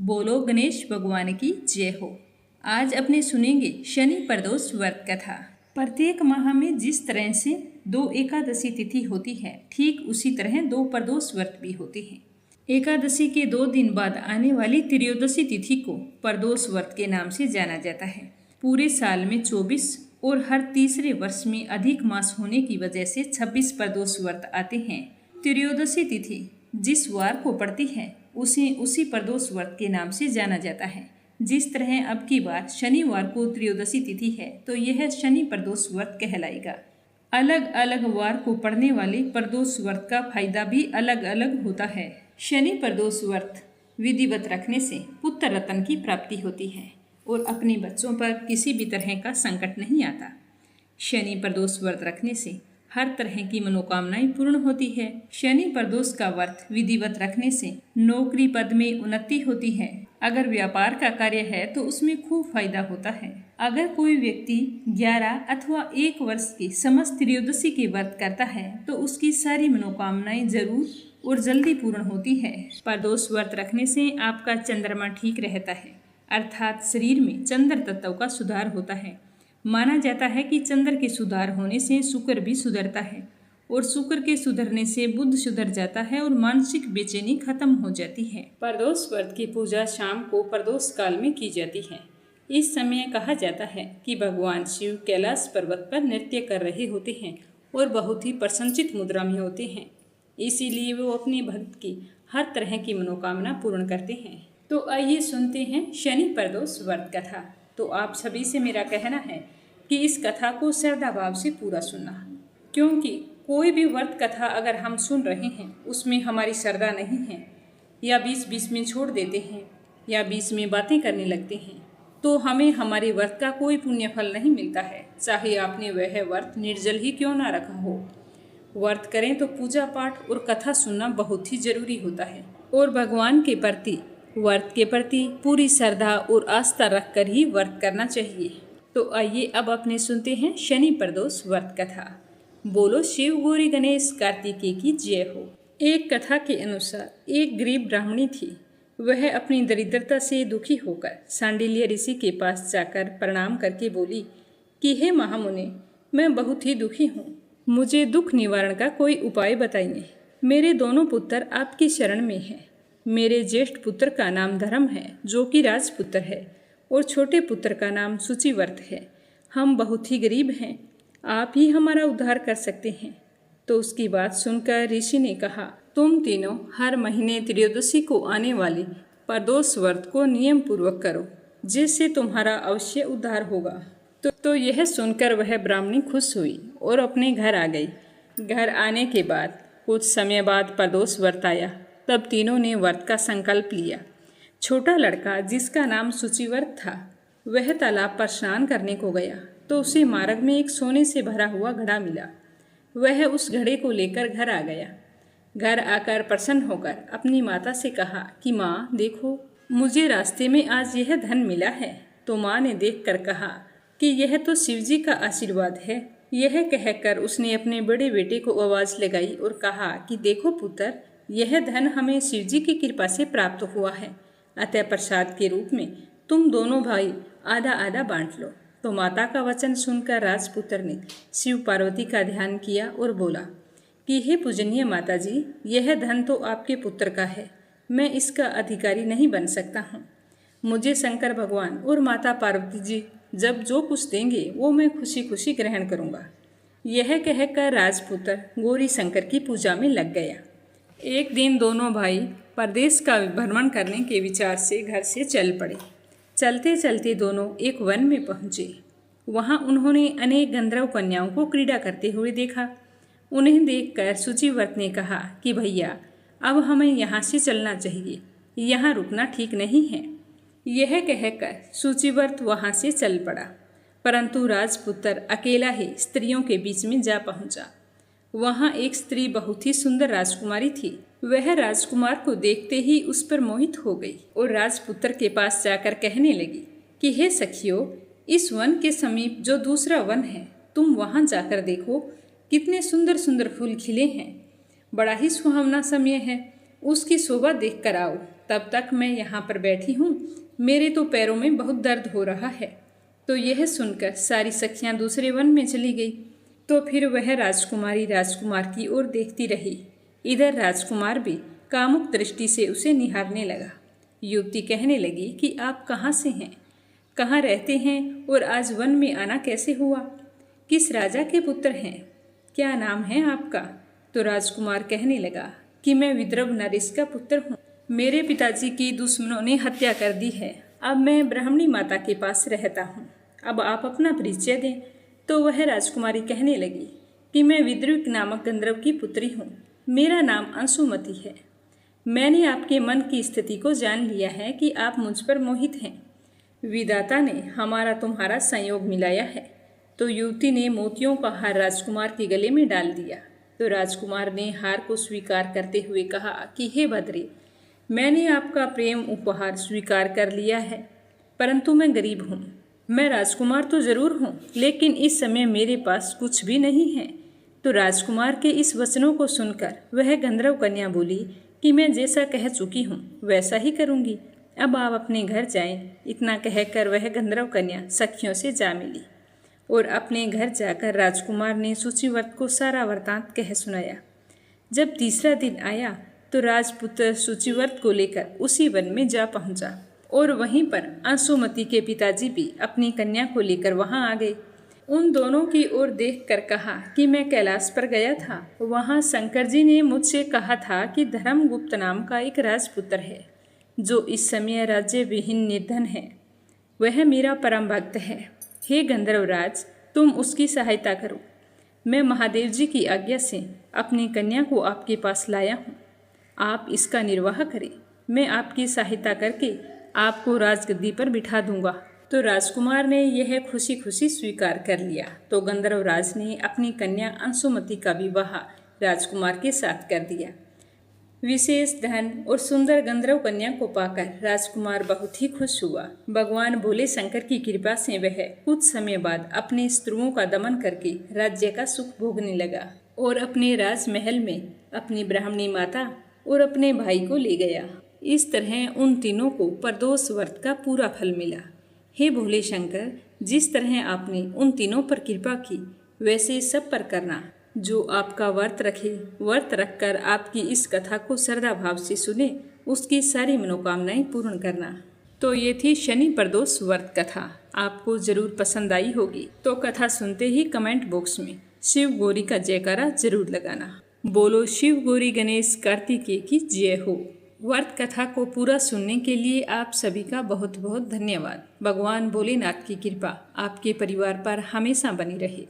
बोलो गणेश भगवान की जय हो। आज अपने सुनेंगे शनि प्रदोष व्रत कथा। प्रत्येक माह में जिस तरह से 2 एकादशी तिथि होती है, ठीक उसी तरह 2 प्रदोष व्रत भी होते हैं। एकादशी के 2 दिन बाद आने वाली त्रयोदशी तिथि को प्रदोष व्रत के नाम से जाना जाता है। पूरे साल में 24 और हर तीसरे वर्ष में अधिक मास होने की वजह से 26 प्रदोष व्रत आते हैं। त्रयोदशी तिथि जिस वार को पड़ती है उसे उसी प्रदोष व्रत के नाम से जाना जाता है। जिस तरह अब की बार शनिवार को त्रयोदशी तिथि है तो यह शनि प्रदोष व्रत कहलाएगा। अलग अलग वार को पड़ने वाले प्रदोष व्रत का फायदा भी अलग अलग होता है। शनि प्रदोष व्रत विधिवत रखने से पुत्र रत्न की प्राप्ति होती है और अपने बच्चों पर किसी भी तरह का संकट नहीं आता। शनि प्रदोष व्रत रखने से हर तरह की मनोकामनाएं पूर्ण होती है। शनि प्रदोष का व्रत विधिवत रखने से नौकरी पद में उन्नति होती है। अगर व्यापार का कार्य है तो उसमें खूब फायदा होता है। अगर कोई व्यक्ति 11 अथवा 1 वर्ष की समस्त त्रयोदशी के व्रत करता है तो उसकी सारी मनोकामनाएं जरूर और जल्दी पूर्ण होती है। प्रदोष व्रत रखने से आपका चंद्रमा ठीक रहता है, अर्थात शरीर में चंद्र तत्व का सुधार होता है। माना जाता है कि चंद्र के सुधार होने से शुक्र भी सुधरता है और शुक्र के सुधरने से बुध सुधर जाता है और मानसिक बेचैनी खत्म हो जाती है। प्रदोष व्रत की पूजा शाम को प्रदोष काल में की जाती है। इस समय कहा जाता है कि भगवान शिव कैलाश पर्वत पर नृत्य कर रहे होते हैं और बहुत ही प्रसन्नचित मुद्रा में होते हैं, इसीलिए वो अपने भक्त की हर तरह की मनोकामना पूर्ण करते हैं। तो आइए सुनते हैं शनि प्रदोष व्रत कथा। तो आप सभी से मेरा कहना है कि इस कथा को श्रद्धा भाव से पूरा सुनना, क्योंकि कोई भी व्रत कथा अगर हम सुन रहे हैं उसमें हमारी श्रद्धा नहीं है या बीच में छोड़ देते हैं या बीच में बातें करने लगते हैं तो हमें हमारे व्रत का कोई पुण्य फल नहीं मिलता है, चाहे आपने वह व्रत निर्जल ही क्यों ना रखा हो। व्रत करें तो पूजा पाठ और कथा सुनना बहुत ही जरूरी होता है और भगवान के प्रति व्रत के प्रति पूरी श्रद्धा और आस्था रखकर ही व्रत करना चाहिए। तो आइए अब अपने सुनते हैं शनि प्रदोष व्रत कथा। बोलो शिव गौरी गणेश कार्तिकेय की जय हो। एक कथा के अनुसार एक गरीब ब्राह्मणी थी। वह अपनी दरिद्रता से दुखी होकर सांडिल्य ऋषि के पास जाकर प्रणाम करके बोली कि हे महामुनि, मैं बहुत ही दुखी हूँ, मुझे दुख निवारण का कोई उपाय बताइए। मेरे दोनों पुत्र आपकी शरण में हैं। मेरे ज्येष्ठ पुत्र का नाम धर्म है जो कि राजपुत्र है और छोटे पुत्र का नाम शुचिव्रत है। हम बहुत ही गरीब हैं, आप ही हमारा उद्धार कर सकते हैं। तो उसकी बात सुनकर ऋषि ने कहा, तुम तीनों हर महीने त्रयोदशी को आने वाले प्रदोष व्रत को नियम पूर्वक करो, जिससे तुम्हारा अवश्य उद्धार होगा। तो यह सुनकर वह ब्राह्मणी खुश हुई और अपने घर आ गई। घर आने के बाद कुछ समय बाद प्रदोष व्रत आया। तब तीनों ने व्रत का संकल्प लिया। छोटा लड़का जिसका नाम शुचिव्रत था वह तालाब पर स्नान करने को गया तो उसे मार्ग में एक सोने से भरा हुआ घड़ा मिला। वह उस घड़े को लेकर घर आ गया। घर आकर प्रसन्न होकर अपनी माता से कहा कि माँ देखो, मुझे रास्ते में आज यह धन मिला है। तो माँ ने देखकर कहा कि यह तो शिवजी का आशीर्वाद है। यह कहकर उसने अपने बड़े बेटे को आवाज़ लगाई और कहा कि देखो पुत्र, यह धन हमें शिवजी की कृपा से प्राप्त हुआ है, अतः प्रसाद के रूप में तुम दोनों भाई आधा आधा बांट लो। तो माता का वचन सुनकर राजपुत्र ने शिव पार्वती का ध्यान किया और बोला कि हे पूजनीय माता जी, यह धन तो आपके पुत्र का है, मैं इसका अधिकारी नहीं बन सकता हूँ। मुझे शंकर भगवान और माता पार्वती जी जब जो कुछ देंगे वो मैं खुशी खुशी ग्रहण करूँगा। यह कहकर राजपुत्र गौरी शंकर की पूजा में लग गया। एक दिन दोनों भाई प्रदेश का भ्रमण करने के विचार से घर से चल पड़े। चलते चलते दोनों एक वन में पहुँचे। वहाँ उन्होंने अनेक गंधर्व कन्याओं को क्रीड़ा करते हुए देखा। उन्हें देखकर शुचिव्रत ने कहा कि भैया, अब हमें यहाँ से चलना चाहिए, यहाँ रुकना ठीक नहीं है। यह कहकर शुचिव्रत वहाँ से चल पड़ा, परंतु राजपुत्र अकेला ही स्त्रियों के बीच में जा पहुँचा। वहाँ एक स्त्री बहुत ही सुंदर राजकुमारी थी। वह राजकुमार को देखते ही उस पर मोहित हो गई और राजपुत्र के पास जाकर कहने लगी कि हे सखियों, इस वन के समीप जो दूसरा वन है, तुम वहाँ जाकर देखो, कितने सुंदर सुंदर फूल खिले हैं। बड़ा ही सुहावना समय है, उसकी शोभा देख कर आओ। तब तक मैं यहाँ पर बैठी हूँ, मेरे तो पैरों में बहुत दर्द हो रहा है। तो यह सुनकर सारी सखियाँ दूसरे वन में चली गई। तो फिर वह राजकुमारी राजकुमार की ओर देखती रही। इधर राजकुमार भी कामुक दृष्टि से उसे निहारने लगा। युवती कहने लगी कि आप कहाँ से हैं, कहाँ रहते हैं और आज वन में आना कैसे हुआ, किस राजा के पुत्र हैं, क्या नाम है आपका। तो राजकुमार कहने लगा कि मैं विद्रव नरेश का पुत्र हूँ। मेरे पिताजी की दुश्मनों ने हत्या कर दी है। अब मैं ब्राह्मणी माता के पास रहता हूँ। अब आप अपना परिचय दें। तो वह राजकुमारी कहने लगी कि मैं विद्रुक नामक गंधर्व की पुत्री हूँ। मेरा नाम अंशुमति है। मैंने आपके मन की स्थिति को जान लिया है कि आप मुझ पर मोहित हैं। विधाता ने हमारा तुम्हारा संयोग मिलाया है। तो युवती ने मोतियों का हार राजकुमार के गले में डाल दिया। तो राजकुमार ने हार को स्वीकार करते हुए कहा कि हे भद्रे, मैंने आपका प्रेम उपहार स्वीकार कर लिया है, परंतु मैं गरीब हूँ। मैं राजकुमार तो जरूर हूँ, लेकिन इस समय मेरे पास कुछ भी नहीं है। तो राजकुमार के इस वचनों को सुनकर वह गंधर्व कन्या बोली कि मैं जैसा कह चुकी हूँ वैसा ही करूँगी। अब आप अपने घर जाएं। इतना कहकर वह गंधर्व कन्या सखियों से जा मिली और अपने घर जाकर राजकुमार ने सूचिव्रत को सारा वृतांत कह सुनाया। जब तीसरा दिन आया तो राजपुत्र सूचिव्रत को लेकर उसी वन में जा पहुंचा और वहीं पर अंशुमति के पिताजी भी अपनी कन्या को लेकर वहां आ गए। उन दोनों की ओर देखकर कहा कि मैं कैलाश पर गया था। वहां शंकर जी ने मुझसे कहा था कि धर्मगुप्त नाम का एक राजपुत्र है जो इस समय राज्य विहीन निर्धन है। वह मेरा परम भक्त है। हे गंधर्वराज, तुम उसकी सहायता करो। मैं महादेव जी की आज्ञा से अपनी कन्या को आपके पास लाया हूँ। आप इसका निर्वाह करें। मैं आपकी सहायता करके आपको राजगद्दी पर बिठा दूंगा। तो राजकुमार ने यह खुशी खुशी स्वीकार कर लिया। तो गंधर्वराज ने अपनी कन्या अंशुमति का विवाह राजकुमार के साथ कर दिया। विशेष धन और सुंदर गंधर्व कन्या को पाकर राजकुमार बहुत ही खुश हुआ। भगवान भोले शंकर की कृपा से वह कुछ समय बाद अपने शत्रुओं का दमन करके राज्य का सुख भोगने लगा और अपने राजमहल में अपनी ब्राह्मणी माता और अपने भाई को ले गया। इस तरह उन तीनों को प्रदोष व्रत का पूरा फल मिला। हे भोले शंकर, जिस तरह आपने उन तीनों पर कृपा की वैसे सब पर करना। जो आपका व्रत रखे, व्रत रखकर आपकी इस कथा को श्रद्धा भाव से सुने, उसकी सारी मनोकामनाएं पूर्ण करना। तो ये थी शनि प्रदोष व्रत कथा। आपको जरूर पसंद आई होगी। तो कथा सुनते ही कमेंट बॉक्स में शिव गौरी का जयकारा जरूर लगाना। बोलो शिव गौरी गणेश कार्तिकेय की जय हो। व्रत कथा को पूरा सुनने के लिए आप सभी का बहुत बहुत धन्यवाद। भगवान भोलेनाथ की कृपा आपके परिवार पर हमेशा बनी रहे।